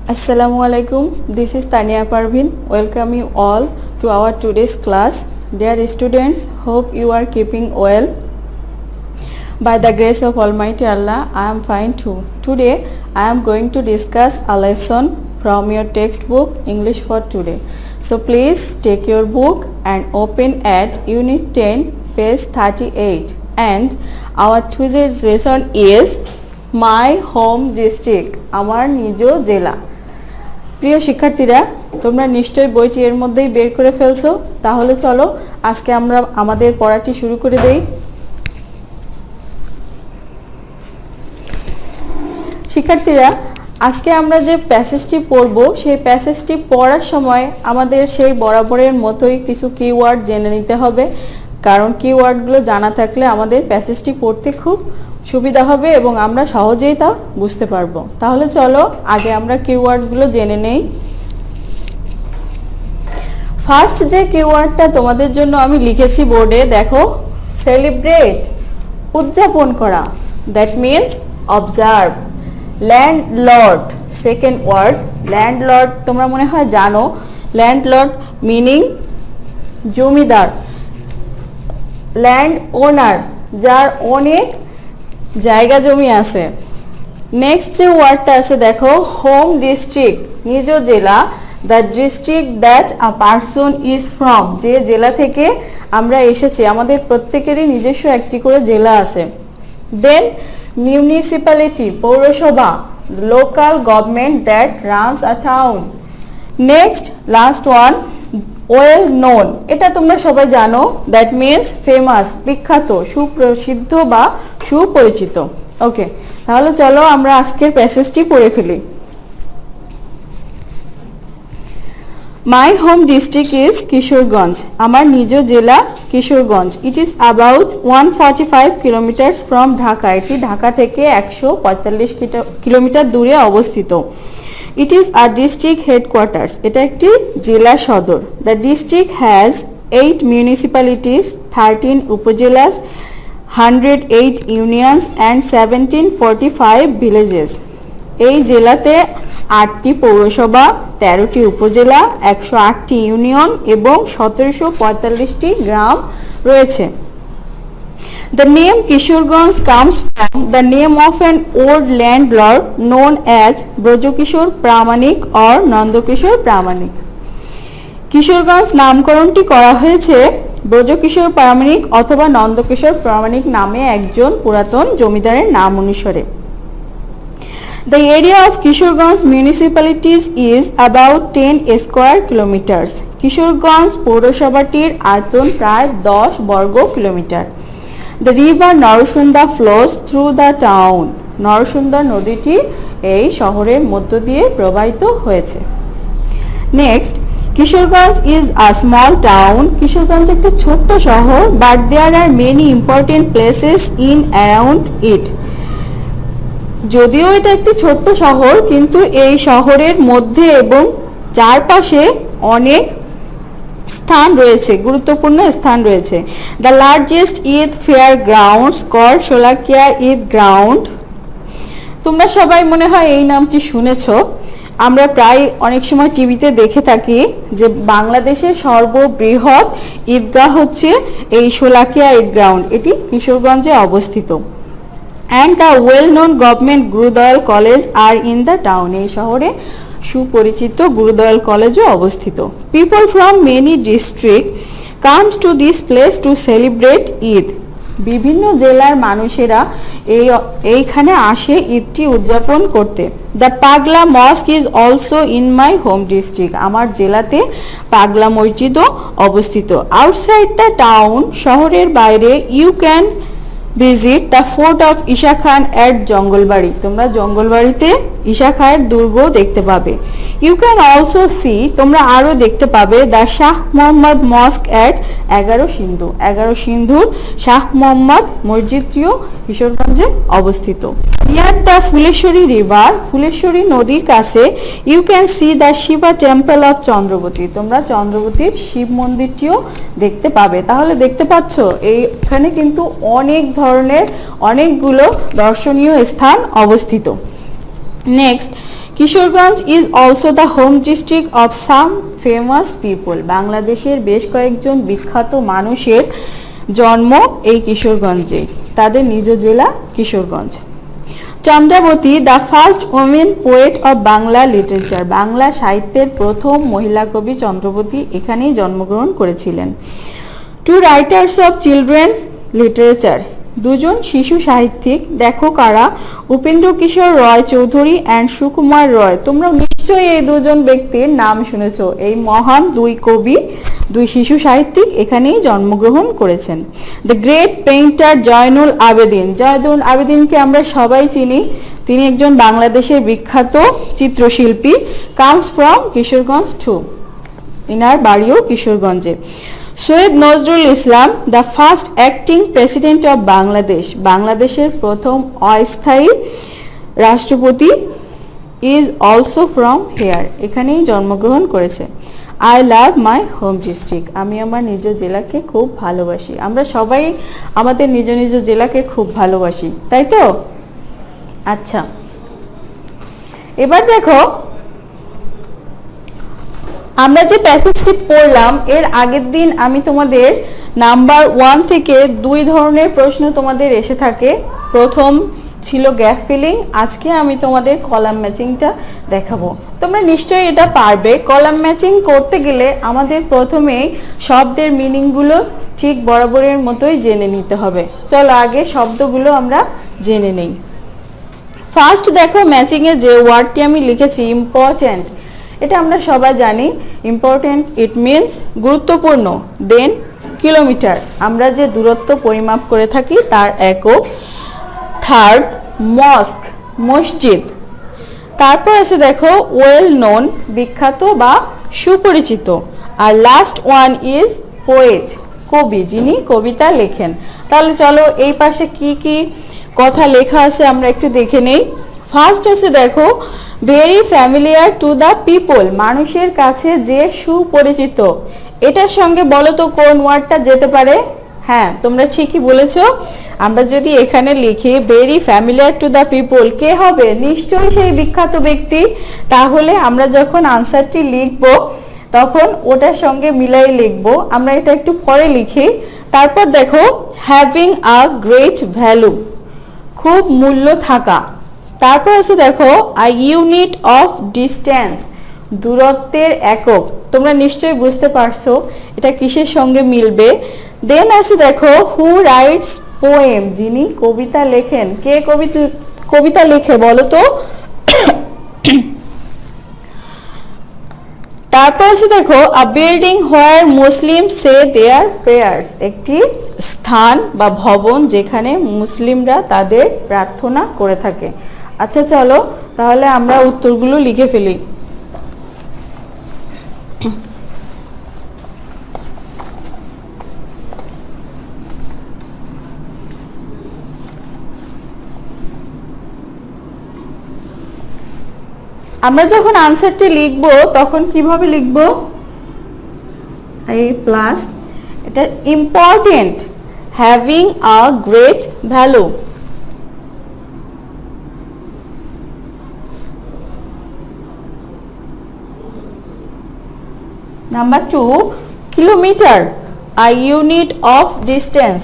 Assalamualaikum. This is Tania Parvin. Welcome you all to our today's class. Dear students, hope you are keeping well. By the grace of Almighty Allah, I am fine too. Today, I am going to discuss a lesson from your textbook English for Today. So please take your book and open at Unit 10, page 38. And our today's lesson is My Home District, আমার নিজ জেলা। প্রিয় শিক্ষার্থীরা, তোমরা নিশ্চয়ই বইটি এর মধ্যেই বের করে ফেলছো। তাহলে চলো আজকে আমরা আমাদের পড়াটি শুরু করে দেই। শিক্ষার্থীরা, আজকে আমরা যে প্যাসেজটি পড়ব সেই প্যাসেজটি পড়ার সময় আমাদের সেই বরাবরের মতোই কিছু কিওয়ার্ড জেনে নিতে হবে, কারণ কিওয়ার্ডগুলো জানা থাকলে আমাদের প্যাসেজটি পড়তে খুব সুবিধা হবে এবং আমরা সহজেই তা বুঝতে পারবো। তাহলে চলো আগে আমরা কিওয়ার্ডগুলো জেনে নেই। ফার্স্ট যে কিওয়ার্ডটা তোমাদের জন্য আমি লিখেছি বোর্ডে, দেখো, সেলিব্রেট, উদযাপন করা, that means observe. Landlord, second word. Landlord তোমরা মনে হয় জানো। ল্যান্ডলর্ড মিনিং জমিদার। ল্যান্ড ওনার, যার অনেক জায়গা জমি আছে। নেক্সট যে ওয়ার্ডটা আছে দেখো, হোম ডিস্ট্রিক্ট, নিজ জেলা। The district that a person is from, যে জেলা থেকে আমরা এসেছি। আমাদের প্রত্যেকেরই নিজস্ব একটি করে জেলা আছে। দেন মিউনিসিপ্যালিটি, পৌরসভা। Local government that runs a town. Next last one, well known, এটা তোমরা সবাই জানো, দ্যাট মিনস ফেমাস, বিখ্যাত, সুপ্রসিদ্ধ বা সুপরিচিত। ওকে, তাহলে চলো আমরা আজকের প্যাসেজটি পড়ে ফেলি। মাই হোম ডিস্ট্রিক্ট ইজ কিশোরগঞ্জ, আমার নিজ জেলা Kishoreganj. It is about 145 kilometres from Dhaka, এটি ঢাকা থেকে 145 কিলোমিটার দূরে অবস্থিত। It is a district headquarters, এটা একটি জেলা সদর। The district has 8 municipalities, 13 upazilas, 108 unions and 1745 villages. এই জেলাতে 8টি পৌরসভা, 13টি উপজেলা, 108টি ইউনিয়ন এবং 1745টি গ্রাম রয়েছে। The name Kishorganj comes from the name of an old landlord known as Brojokishor Pramanik or Nandokishor Pramanik. Kishoreganj নামকরণটি করা হয়েছে ব্রজকিশোর প্রামাণিক অথবা নন্দকিশোর প্রামাণিক নামে একজন পুরাতন জমিদারের নাম অনুসারে। The area of Kishorganj municipalities is about 10 square kilometers. Kishoreganj পৌরসভাটির আয়তন প্রায় 10 বর্গ kilometre. The river Narasunda flows through the town. নরসুন্দা নদীটি এই শহরের মধ্য দিয়ে প্রবাহিত হয়েছে। Next, Kishoreganj is a small town, Kishoreganj একটি ছোট্ট শহর, but there are many important places in around it. যদিও এটা একটি ছোট্ট শহর, কিন্তু এই শহরের মধ্যে এবং চারপাশে অনেক স্থান রয়েছে, গুরুত্বপূর্ণ স্থান রয়েছে। The largest Eid fair grounds called Sholakia Eid ground. তোমরা সবাই মনে হয় এই নামটি শুনেছ। আমরা প্রায় অনেক সময় টিভিতে দেখে থাকি যে বাংলাদেশের সর্ববৃহৎ ঈদগাহ হচ্ছে এই শোলাকিয়া ঈদ গ্রাউন্ড, এটি কিশোরগঞ্জে অবস্থিত। And the well known government Gurudayal college are in the town, এই শহরে সুপরিচিত গুরুদয়াল কলেজও অবস্থিত। People from many district comes to this place to celebrate Eid, বিভিন্ন জেলার মানুষেরা এইখানে আসে ঈদটি উদযাপন করতে। The Pagla mosque is also in my home district, আমার জেলাতে পাগলা মসজিদও অবস্থিত। আউটসাইড দ্য টাউন, শহরের বাইরে, you can visit the fort of Isa Khan at Jangalbari, তোমরা জঙ্গলবাড়িতে ঈশা খায়ের দুর্গ দেখতে পাবে। ইউ ক্যান অলসো সি, তোমরা আরও দেখতে পাবে the Shah Mohammad mosque at 11 Sindhu, 11 সিন্ধুর শাহ মোহাম্মদ মসজিদটিও কিশোরগঞ্জে অবস্থিত। Near the Phuleshwari river, Phuleshwari নদীর কাছে, you can see the Shiva temple of Chandrabati, তোমরা চন্দ্রবতীর শিব মন্দিরটিও দেখতে পাবে। তাহলে দেখতে পাচ্ছ এইখানে কিন্তু অনেক ধরনের অনেকগুলো দর্শনীয় স্থান অবস্থিত। Next, Kishoreganj is also the home district of some famous people. বাংলাদেশের বেশ কয়েকজন বিখ্যাত মানুষের জন্ম এই কিশোরগঞ্জে, তাদের নিজ জেলা Kishoreganj. Chandrabati the first women poet of Bangla literature. Bangla সাহিত্যের প্রথম মহিলা কবি চন্দ্রাবতী এখানেই জন্মগ্রহণ করেছিলেন। Two writers of children literature, দুজন শিশু সাহিত্যিক, দেখো কারা, উপেন্দ্র কিশোর রয় চৌধুরী অ্যান্ড সুকুমার রয়। তোমরা নিশ্চয়ই এই দুজন ব্যক্তির নাম শুনেছ। এই মহান দুই কবি, দুই শিশু সাহিত্যিক এখানেই জন্মগ্রহণ করেছেন। The great painter Zainul Abedin. Zainul আবেদিনকে আমরা সবাই চিনি, তিনি একজন বাংলাদেশের বিখ্যাত চিত্রশিল্পী। কামস ফ্রম কিশোরগঞ্জ টু, ইনার বাড়িও কিশোরগঞ্জে। Syed Nazrul Islam the first acting president of Bangladesh. বাংলাদেশের প্রথম অস্থায়ী রাষ্ট্রপতি ইজ অলসো ফ্রম হেয়ার, এখানেই জন্মগ্রহণ করেছে। I love my home district, আমি আমার নিজ জেলাকে খুব ভালোবাসি। আমরা সবাই আমাদের নিজ নিজ জেলাকে খুব ভালোবাসি, তাই তো? আচ্ছা, এবার দেখো আমরা যে প্যাসেজটি পড়লাম এর আগের দিন আমি তোমাদের নাম্বার 1 থেকে 2 ধরনের প্রশ্ন তোমাদের এসে থাকে। প্রথম ছিল গ্যাপ ফিলিং, আজকে আমি তোমাদের কলাম ম্যাচিংটা দেখাবো। তোমরা নিশ্চয়ই এটা পারবে। কলাম ম্যাচিং করতে গেলে আমাদের প্রথমেই শব্দের মিনিংগুলো ঠিক বরাবরের মতোই জেনে নিতে হবে। চলো আগে শব্দগুলো আমরা জেনে নেই। ফার্স্ট দেখো, ম্যাচিংয়ে যে ওয়ার্ডটি আমি লিখেছি ইম্পর্ট্যান্ট, এটা আমরা সবাই জানি। ইম্পর্ট্যান্ট ইট মিনস গুরুত্বপূর্ণ। দেন কিলোমিটার, আমরা যে দূরত্ব পরিমাপ করে থাকি তার একক। থার্ড মস্ক, মসজিদ। তারপর আছে দেখো ওয়েল নোন, বিখ্যাত বা সুপরিচিত। আর লাস্ট ওয়ান ইজ পোয়েট, কবি, যিনি কবিতা লেখেন। তাহলে চলো এই পাশে কি কি কথা লেখা আছে আমরা একটু দেখে নেই। ফার্স্ট আছে দেখো very familiar to the people, মানুষের কাছে যে সুপরিচিত। এটার সঙ্গে বলো তো কোন ওয়ার্ডটা যেতে পারে? হ্যাঁ, তোমরা ঠিকই বলেছো। আমরা যদি এখানে লিখি very familiar to the people, কে হবে? নিশ্চয়ই সেই বিখ্যাত ব্যক্তি। তাহলে আমরা যখন আনসারটি লিখব তখন ওটার সঙ্গে মিলাই লিখব। আমরা এটা একটু পরে লিখি। তারপর দেখো হ্যাভিং আ গ্রেট ভ্যালু, খুব মূল্য থাকা। তারপর আছে দেখো আ ইউনিট অফ ডিস্টেন্স, দূরত্বের একক। তোমরা নিশ্চয়ই বুঝতে পারছো এটা কিসের সঙ্গে মিলবে। দেন আছে দেখো হু রাইটস পোয়েম, যিনি কবিতা লেখেন। কে কবিতা লেখে বলো তো? তারপর আছে দেখো আ building where Muslim say their prayers, একটি স্থান বা ভবন যেখানে মুসলিমরা তাদের প্রার্থনা করে থাকে। আচ্ছা চলো তাহলে আমরা উত্তরগুলো লিখে ফেলি। আমরা যখন আনসারটি লিখব তখন কিভাবে লিখব? এই প্লাস, এটা important, having a great value. Number 2 kilometre, a unit of distance.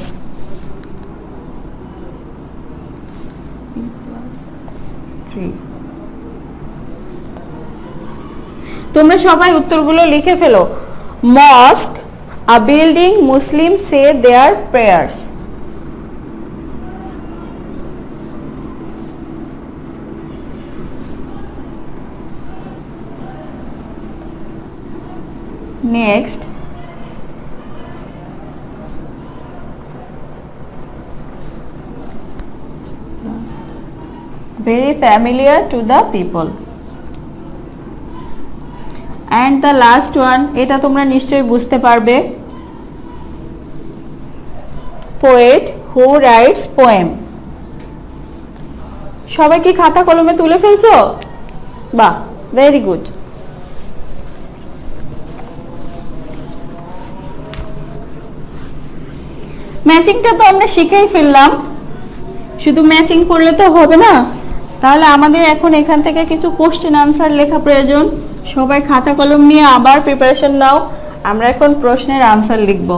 তোমরা সবাই উত্তরগুলো লিখে ফেলো। Mosque, a building Muslim say their prayers. Next very familiar to the people. And the last one, এটা তোমরা নিশ্চয়ই বুঝতে পারবে, poet who writes poem. সবাই কি খাতা কলমে তুলে ফেলছো? বাহ, ভেরি গুড। ম্যাচিংটা তো আমরা শিখেই ফেললাম, শুধু ম্যাচিং করলে তো হবে না, তাহলে আমাদের এখন এখান থেকে কিছু কোশ্চেন আনসার লেখা প্রয়োজন। সবাই খাতা কলম নিয়ে আবার প্রিপারেশন নাও, আমরা এখন প্রশ্নের আনসার লিখব।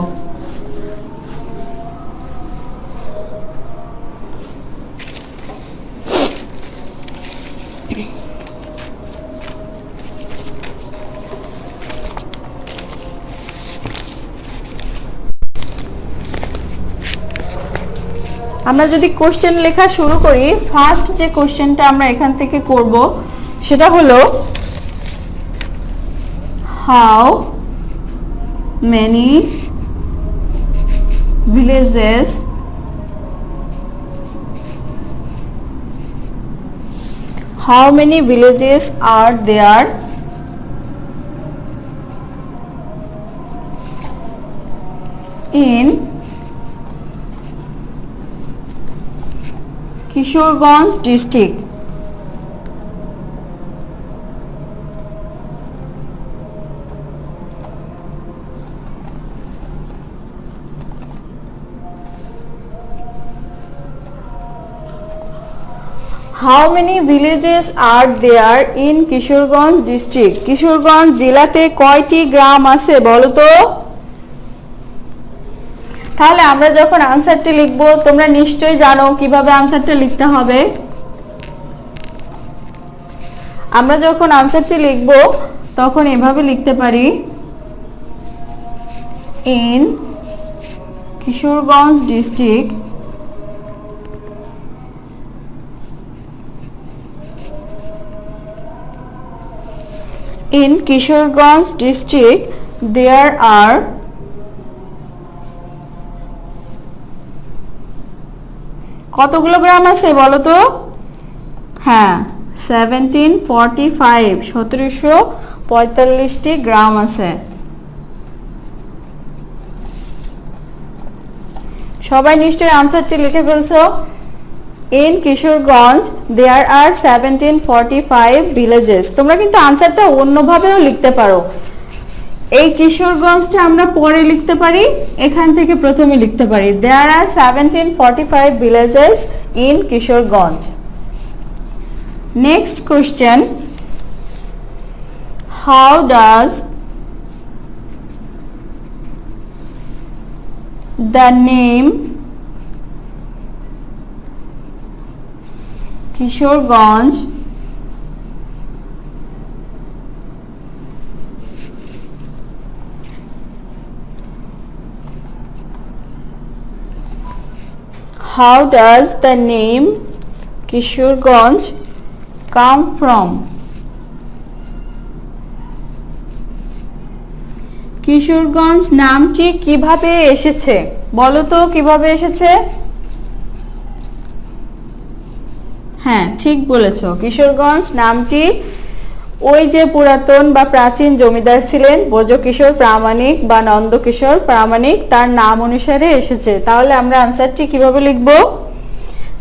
আমরা যদি কোশ্চেন লেখা শুরু করি, ফার্স্ট যে কোশ্চেনটা আমরা এখান থেকে করব সেটা হলো how many villages are there in Kishoreganj district? How many villages are there in Kishoreganj district? Kishoreganj জেলাতে কয়টি গ্রাম আছে বলো তো? তাহলে আমরা যখন আনসারটি লিখব, তোমরা নিশ্চয়ই জানো কিভাবে আনসারটা লিখতে হবে। আমরা যখন আনসারটি লিখব তখন এভাবে লিখতে পারি, in Kishoreganj district there are কতগুলো গ্রাম আছে বলো তো? হ্যাঁ, 1745টি গ্রাম আছে। সবাই নিশ্চয়ই আনসারটি লিখে ফেলছো। In Kishoreganj there are 1745 villages. তোমরা কিন্তু আনসারটা অন্যভাবেও লিখতে পারো। এই কিশোরগঞ্জটা আমরা পরে লিখতে পারি, এখান থেকে প্রথমে লিখতে পারি, there are 1745 villages in Kishoreganj. Next question, how does the name Kishoreganj come from? Kishoreganj নামটি কিভাবে এসেছে বলো তো? কিভাবে এসেছে? হ্যাঁ, ঠিক বলেছো। কিশোরগঞ্জ নামটি ওই যে পুরাতন বা প্রাচীন জমিদার ছিলেন ভোজকিশোর প্রামাণিক বা নন্দকিশোর প্রামাণিক, তার নাম অনুসারে এসেছে। তাহলে আমরা আনসারটি কিভাবে লিখব?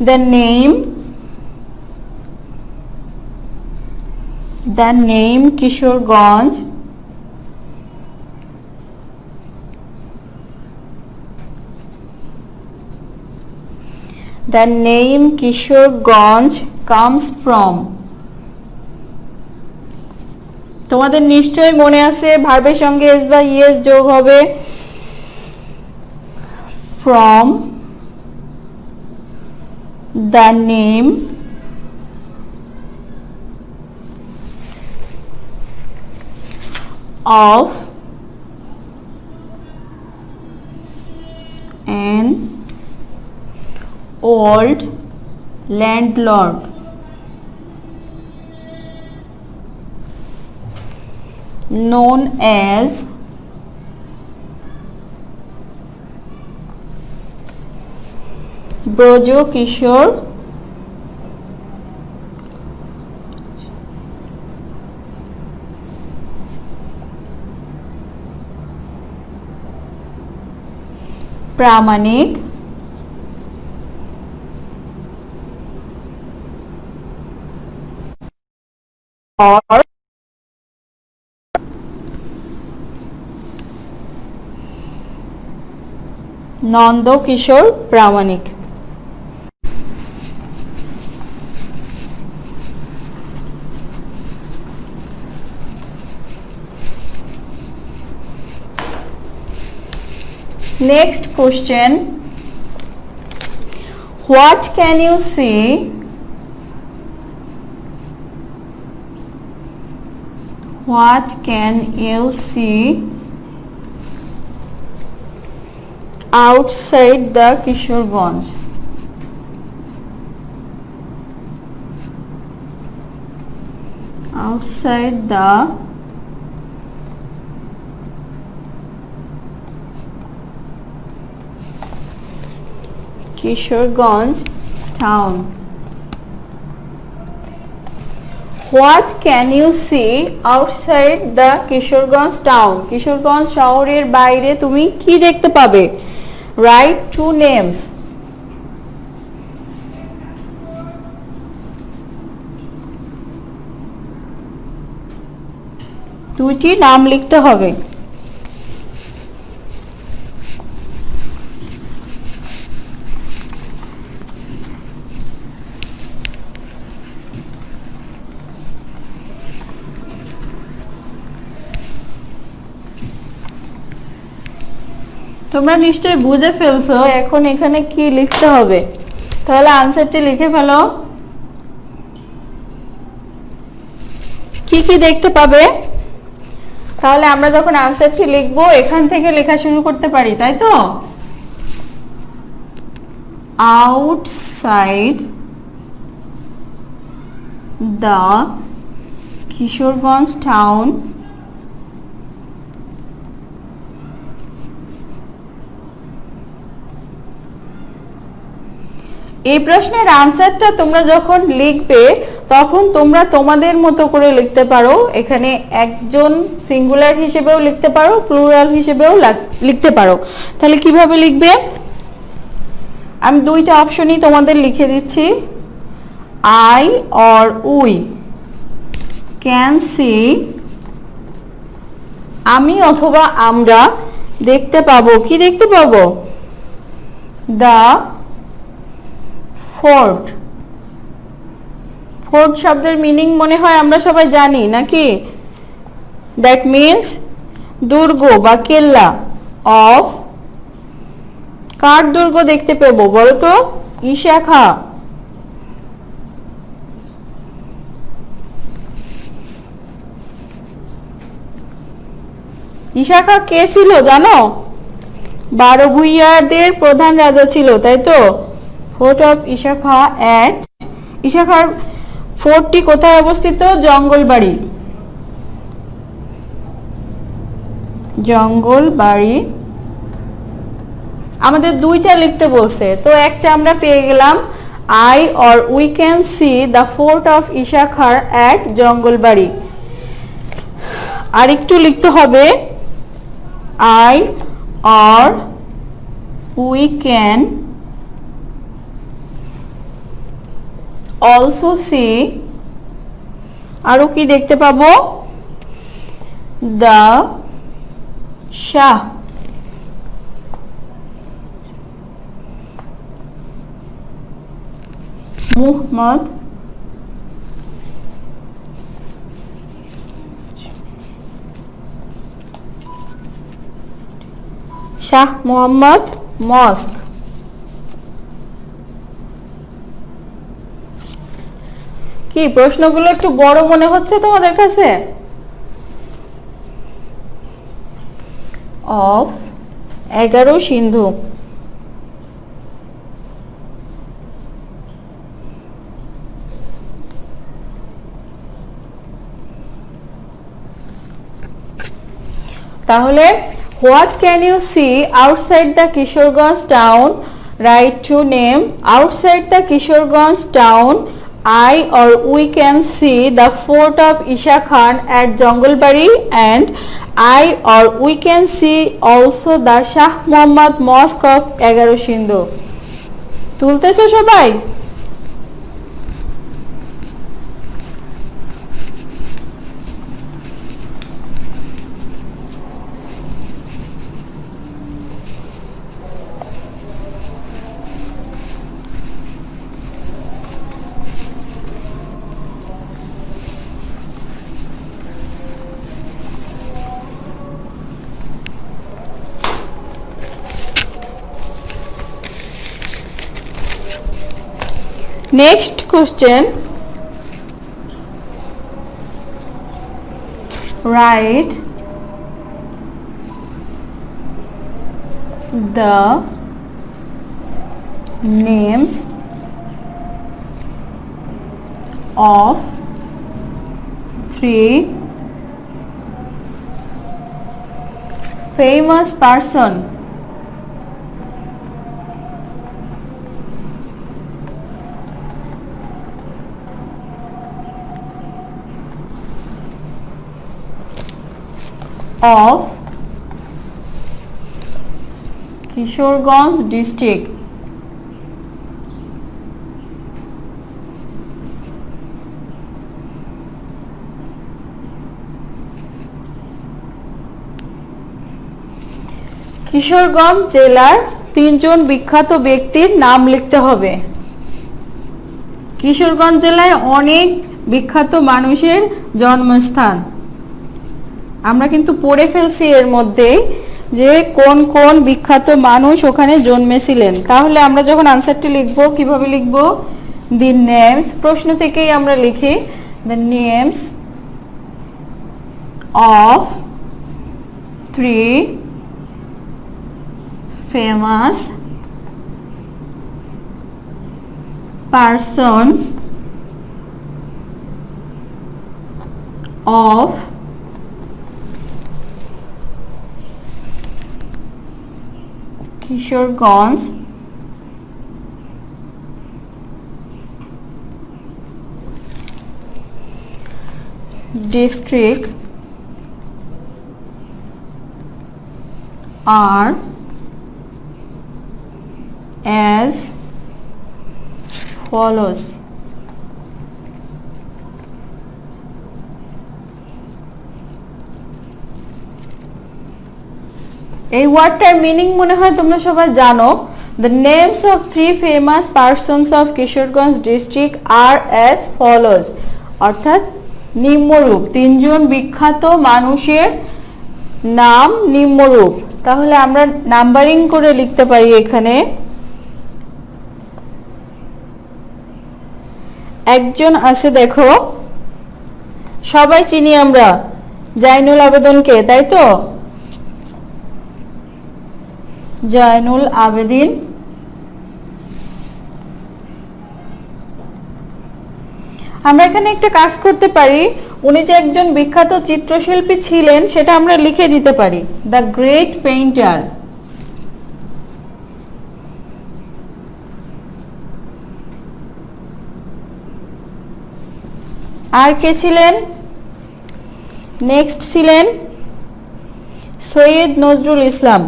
The name Kishoreganj comes from. তোমাদের নিশ্চয়ই মনে আছে ভার্বের সঙ্গে এস বা ইএস যোগ হবে। From the name of an old landlord known as Brojokishore Pramanik or Nandakishore Pramanik. Next question. What can you see? What can you see outside the Kishorganj? Outside the Kishorganj town. What can you see outside the Kishorganj town? Kishorganj শহরের বাইরে তুমি কি দেখতে পাবে? Write two names. দুইটি নাম লিখতে হবে। তোমরা নিশ্চয়ই বুঝে ফেলছো এখন এখানে কি লিখতে হবে, তাহলে আনসারটি লিখে ফেলো। কি কি দেখতে পাবে? তাহলে আমরা যখন আনসারটি লিখবো এখান থেকে লেখা শুরু করতে পারি, তাই তো? আউটসাইড দ্য কিশোরগঞ্জ টাউন এই প্রশ্নের আনসারটা তোমরা যখন লিখবে তখন তোমরা তোমাদের মতো করে লিখতে পারো। এখানে একজন সিঙ্গুলার হিসেবেও লিখতে পারো, প্লুরাল হিসেবেও লিখতে পারো। তাহলে কিভাবে লিখবে? আমি দুইটা অপশনই তোমাদের লিখে দিচ্ছি। I or we can C, আমি অথবা আমরা দেখতে পাবো। কি দেখতে পাবো? The fort. ফোর্ট শব্দের মিনিং মনে হয় আমরা সবাই জানি নাকি? দ্যাট মিন্স দুর্গ বা কেল্লা অফ। কার দুর্গ দেখতে পাবো বলো তো? ঈশা খাঁ। ঈশা খাঁ কে ছিল জানো? 12 ভূঁইয়াদের প্রধান রাজা ছিল, তাই তো? ফোর্ট অফ ঈশা খাঁ এট, ঈশা খাঁর ফোর্টটি কোথায় অবস্থিত? জঙ্গলবাড়ি। জঙ্গলবাড়ি। আমাদের দুইটা লিখতে বলছে, তো একটা আমরা পেয়ে গেলাম। I or we can see the fort of Isa Khan at Jangalbari. আর একটু লিখতে হবে I or we can also see, আরো কি দেখতে পাবো? The Shah Muhammad Shah Muhammad mosque. কি প্রশ্নগুলো একটু বড় মনে হচ্ছে তোমাদের কাছে? অফ 11 সিন্ধু। তাহলে what can you see outside the Kishorganj town? Write two name. Outside the Kishorganj town, I or we can see the fort of Isha Khan at Jangalbari, and I or we can see also the Shah Muhammad Mosque of 11 Sindhu. তুলতেছো সবাই? Next question. Write the names of 3 famous person of Kishoreganj district. Kishoreganj জেলার 3 জন বিখ্যাত ব্যক্তির নাম লিখতে হবে। কিশোরগঞ্জ জেলায় অনেক বিখ্যাত মানুষের জন্মস্থান। আমরা কিন্তু পড়ে ফেলছি এর মধ্যে যে কোন কোন বিখ্যাত মানুষ ওখানে জন্মেছিলেন। তাহলে আমরা যখন আনসারটি লিখব কিভাবে লিখব? দি নেমস, প্রশ্ন থেকেই আমরা লিখি the names of 3 famous persons of Kishoreganj district are as follows. এই ওয়ার্ডটার মিনিং মনে হয় তোমরা সবাই জানো। The names of 3 famous persons of Kishoreganj district are as follows. অর্থাৎ নিম্নরূপ, 3 জন বিখ্যাত মানুষের নাম নিম্নরূপ। তাহলে আমরা নাম্বারিং করে লিখতে পারি এখানে। একজন আছে, দেখো সবাই চিনি আমরা জয়নুল আবেদিনকে, তাই তো? জয়নুল আবেদিন। আমরা এখানে একটা কাজ করতে পারি, উনি যে একজন বিখ্যাত চিত্রশিল্পী ছিলেন সেটা আমরা লিখে দিতে পারি, দ্য গ্রেট পেইন্টার। আর কে ছিলেন? নেক্সট ছিলেন সৈয়দ নজরুল ইসলাম।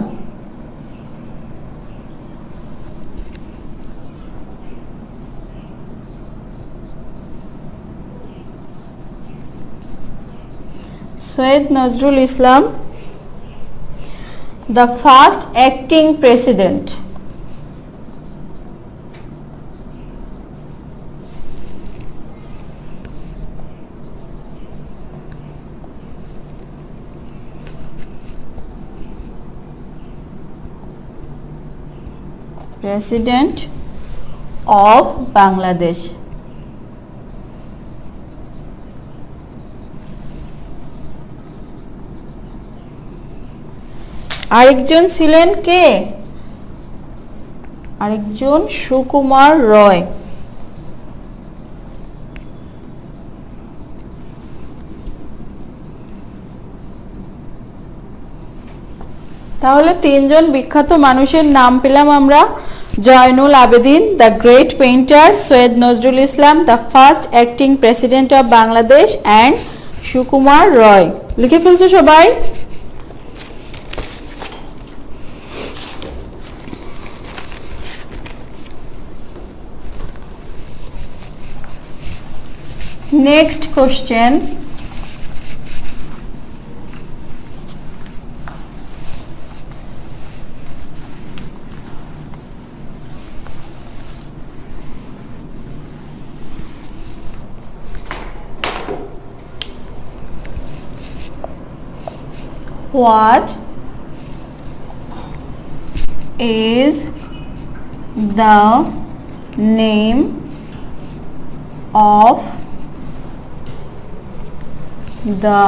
সৈয়দ নজরুল ইসলাম, the first acting president. President of Bangladesh. আরেকজন ছিলেন কে? আরেকজন সুকুমার রয়। তাহলে 3 জন বিখ্যাত মানুষের নাম পেলাম আমরা, Zainul Abedin, the great painter, Syed Nazrul Islam, the first acting president of Bangladesh, and Sukumar Roy. লিখে ফেলছো সবাই? Next question. What is the name of the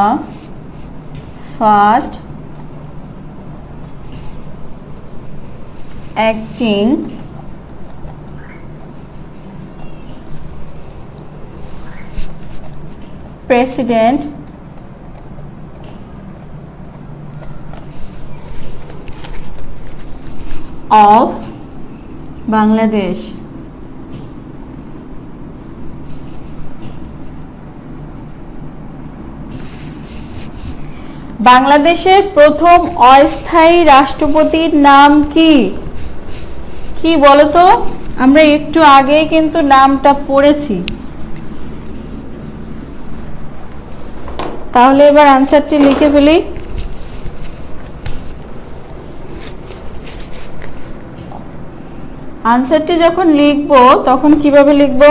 first acting president of Bangladesh. বাংলাদেশের প্রথম অস্থায়ী রাষ্ট্রপতির নাম কি? কি বলো তো? আমরা একটু আগেই কিন্তু নামটা পড়েছি। তাহলে এবার আনসারটি লিখে ফেলি। আনসারটি যখন লিখব তখন কিভাবে লিখব?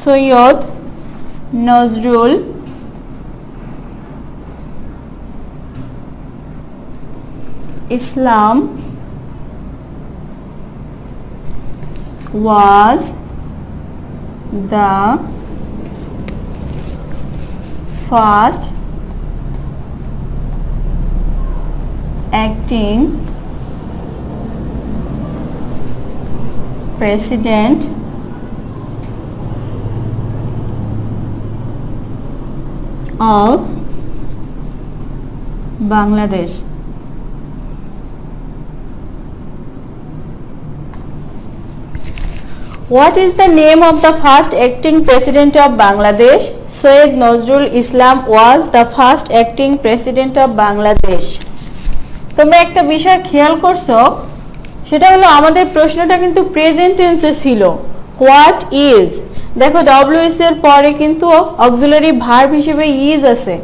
Syed Nazrul Islam was the first acting president of Bangladesh. What is the name of the first acting president of Bangladesh? Syed Nazrul Islam was the first acting president of Bangladesh. তোমরা একটা বিষয় খেয়াল করছো, সেটা হলো আমাদের প্রশ্নটা কিন্তু প্রেজেন্ট টেন্সে ছিল। হোয়াট ইজ, দেখো ডব্লিউএস এর পরে কিন্তু অক্সিলারি ভার্ব হিসেবে ইজ আছে,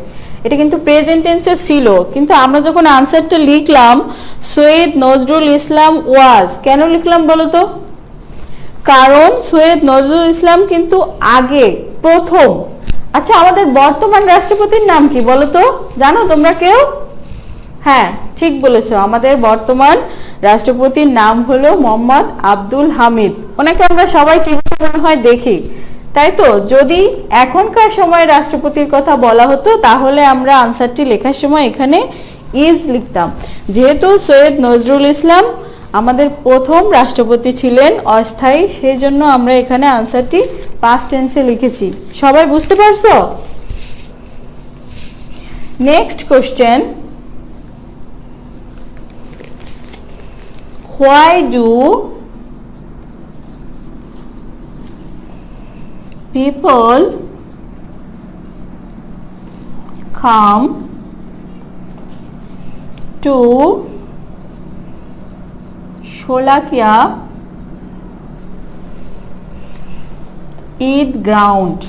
এটা কিন্তু প্রেজেন্ট টেন্সে ছিল। কিন্তু আমরা যখন আনসারটা লিখলাম সৈয়দ নজরুল ইসলাম ওয়াজ, কেন লিখলাম বলো তো? কারণ সৈয়দ নজরুল ইসলাম কিন্তু আগে প্রথম। আচ্ছা, আমাদের বর্তমান রাষ্ট্রপতির নাম কি বলো তো? জানো তোমরা কেউ? হ্যাঁ, ঠিক বলেছো, আমাদের বর্তমান রাষ্ট্রপতির নাম হলো মোহাম্মদ আব্দুল হামিদ। ওনাকে আমরা সবাই টিভিতে মনে হয় দেখি, তাই তো? যদি এখনকার সময় রাষ্ট্রপতির কথা বলা হতো তাহলে আমরা আনসারটি লেখার সময় এখানে ইজ লিখতাম। যেহেতু সৈয়দ নজরুল ইসলাম আমাদের প্রথম রাষ্ট্রপতি ছিলেন অস্থায়ী, সেই জন্য আমরা এখানে আনসারটি পাস্ট টেন্সে লিখেছি। সবাই বুঝতে পারছো? Next question, why do people come to Sholakia Eid ground?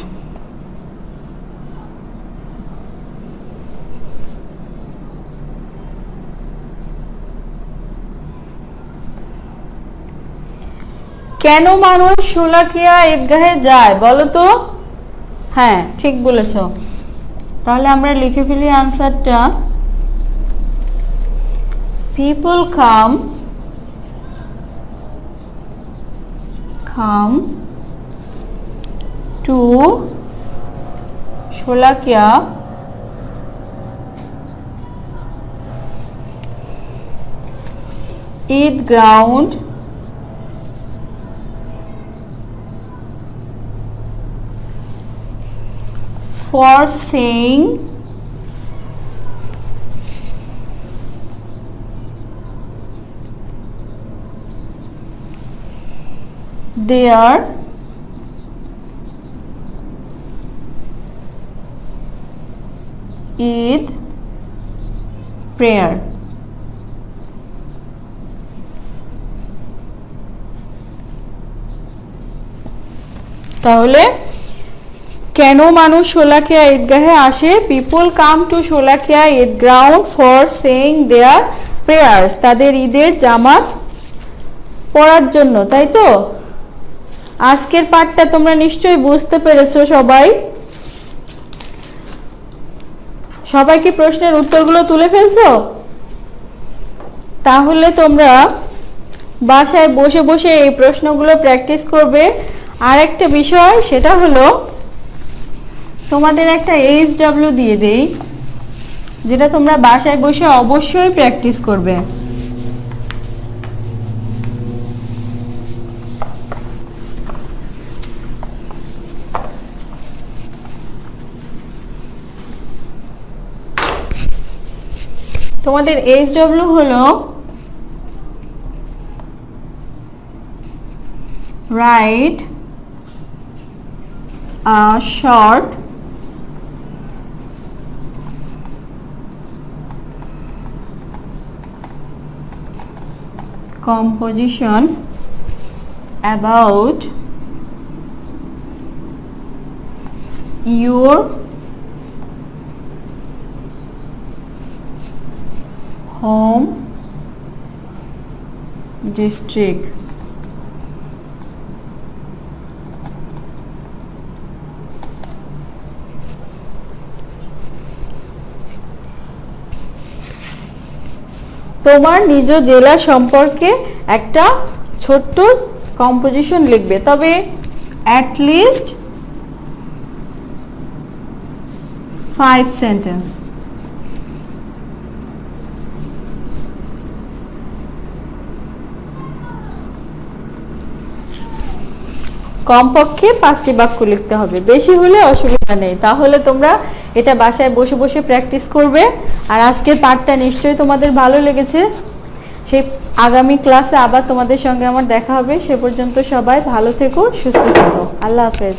কেন মানুষ শোলাকিয়া ঈদগাহে যায় বলো তো? হ্যাঁ, ঠিক বলেছো। তাহলে আমরা লিখে ফেলি আনসারটা। People come to Sholakia Eid ground for saying their Eid prayer. তাহলে কেন মানুষ শোলাকিয়া ঈদগাহে আসে? People come to Sholakia Eid ground for saying their prayers, তাদের ঈদের জামাত পড়ার জন্য, তাই তো? আজকের পাঠটা তোমরা নিশ্চয়ই বুঝতে পেরেছো সবাই। সবাই কি প্রশ্নের উত্তরগুলো তুলে ফেলছো? তাহলে তোমরা বাসায় বসে বসে এই প্রশ্নগুলো প্র্যাকটিস করবে আর একটা বিষয়, সেটা হলো তোমাদের একটা এইচডব্লিউ দিয়ে দেই, যেটা তোমরা বাসায় বসে অবশ্যই প্র্যাকটিস করবে। তোমাদের এইচডব্লিউ হলো write a short composition about your home district. তোমার নিজ জেলা সম্পর্কে একটা ছোট্ট কম্পোজিশন লিখবে, তবে at least 5 সেন্টেন্স। কমপক্ষে 5টি বাক্য লিখতে হবে, বেশি হলে অসুবিধা নেই। তাহলে তোমরা এটা বাসায় বসে বসে প্র্যাকটিস করবে। আর আজকের পাঠটা নিশ্চয়ই তোমাদের ভালো লেগেছে। সেই আগামী ক্লাসে আবার তোমাদের সঙ্গে আমার দেখা হবে। সে পর্যন্ত সবাই ভালো থেকো, সুস্থ থেকো। আল্লাহ হাফেজ।